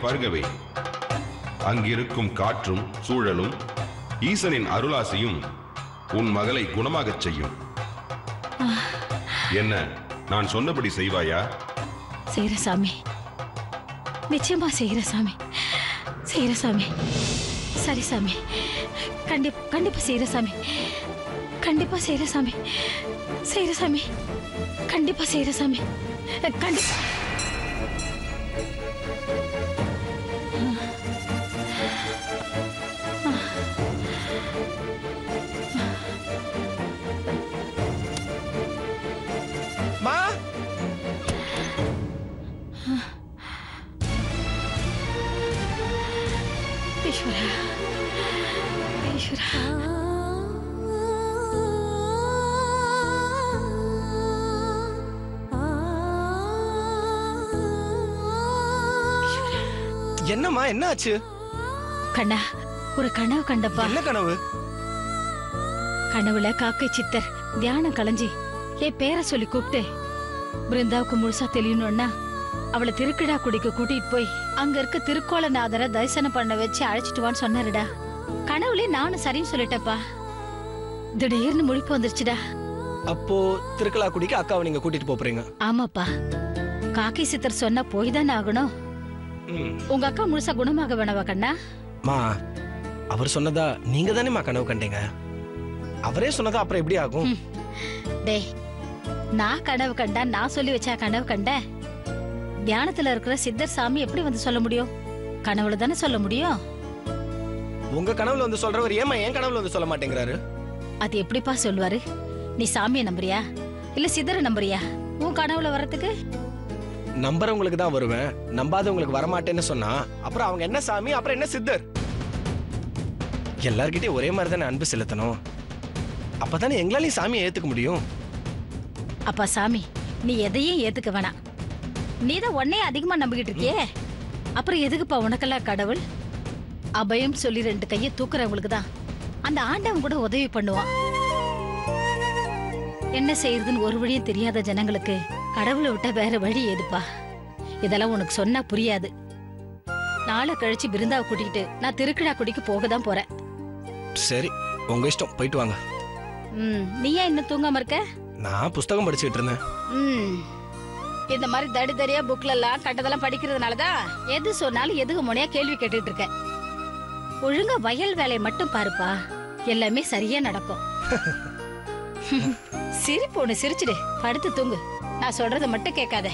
பருகவே. அங்கிருக்கும் காற்றும் சூழலும் ஈசனின் அருளாசியும் உன் மகளை குணமாகச் செய்யும். என்ன, நான் சொன்னபடி செய்வாயா? செய்யற சாமி, நிச்சயமா செய்யற சாமி, செய்யற சாமி. சரி சாமி, கண்டிப்பா செய்யற சாமி, கண்டிப்பா செய்யற சாமி, செய்யற சாமி, கண்டிப்பா செய்யற சாமி, கண்டிப்பா. ஈஸ்வரா, ஈஸ்வரா. என்னம்மா, என்ன ஆச்சு? கண்ணா, ஒரு கனவு கண்டப்பா. என்ன கனவு? கனவுல காக்கை சித்தர் தியானம் கலைஞ்சி என் பேரை சொல்லி கூப்பிட்டு பிருந்தாவுக்கு முழுசா தெரியணும்னா அவளை திருக்கிடாக்குடிக்கு கூட்டிட்டு போய் அங்க இருக்க திருக்கோலநாதரை தரிசனம் பண்ண வச்சு அழைச்சிட்டு வான்னு சொன்னாருடா. கனவுலே நானும் சரின்னு சொல்லிட்டப்பா. திடீர்னு முழிப்பு வந்துருச்சுடா. அப்போ திருக்கலாக்குடிக்கு அக்காவை நீங்க கூட்டிட்டு போறீங்க? ஆமாப்பா, காக்கை சித்தர் சொன்னா போய் தானே ஆகணும். உங்க அக்கா முழுசா குணமாக வேணவா கண்ணா? மா, அவர் சொன்னதா நீங்க தானேமா கனவு கண்டீங்க. அவரே சொன்னதா அப்புறம் எப்படி ஆகும்? டேய், நான் கனவு கண்டா நான் சொல்லி வச்சா கனவு கண்ட? தியானத்துல இருக்கிற சித்தர் சாமி எப்படி வந்து சொல்ல முடியும்? கனவுல தானே சொல்ல முடியும். உங்க கனவுல வந்து சொல்றவர் ஏமா என் கனவுல வந்து சொல்ல மாட்டேங்கிறாரு? அது எப்படிப்பா சொல்லுவாரு? நீ சாமியை நம்புறியா இல்ல சித்தரை நம்புறியா உன் கனவுல வரத்துக்கு? நம்புறவங்களுக்கு தான் வருவேன், நம்பாதவங்களுக்கு வரமாட்டேன்னு சொன்னா அப்புறம் அவங்க என்ன சாமி, அப்புறம் என்ன சித்தர்? எல்லார்கிட்டயும் ஒரே மாதிரி தானே அன்பு செலுத்தணும். அப்பதானே எங்களாலையும் சாமியை ஏத்துக்க முடியும். அப்பா சாமி, நீ எதையும் ஏத்துக்க வேணாம். நீதான் உன்னையே அதிகமா நம்பிக்கிட்டு இருக்கியே, அப்புறம் எதுக்குப்பா உனக்கெல்லாம் கடவுள்? அபயம் சொல்லி 2 கையை தூக்குறவங்களுக்கு தான் அந்த ஆண்டவன் கூட உதவி பண்ணுவான். என்ன செய்யறதுன்னு ஒரு வழியும் தெரியாத ஜனங்களுக்கு கடவுளை விட்டா வேற வழி ஏதுப்பா? இதெல்லாம் உனக்கு சொன்னா புரியாது. நாளை கழிச்சு பிருந்தாவை கூட்டிக்கிட்டு நான் திருக்கிடாக்குடிக்கு போக தான் போறேன். சரி, உங்க இஷ்டம், போயிட்டு வாங்க. நீ ஏன் இன்னும் தூங்காம இருக்க? நான் புஸ்தகம் படிச்சுட்டு இருந்தேன். இந்த மாதிரி தடிதடியா புக்ல எல்லாம் கட்டதெல்லாம் படிக்கிறதுனாலதான் எது சொன்னாலும் எதுக்கு முனையா கேள்வி கேட்டுட்டு இருக்க. ஒழுங்கா வயல் வேலையை மட்டும் பாருப்பா, எல்லாமே சரியா நடக்கும். சிரிப்பு ஒண்ணு சிரிச்சுடு, படுத்து தூங்கு. நான் சொல்றத மட்டும் கேட்காத.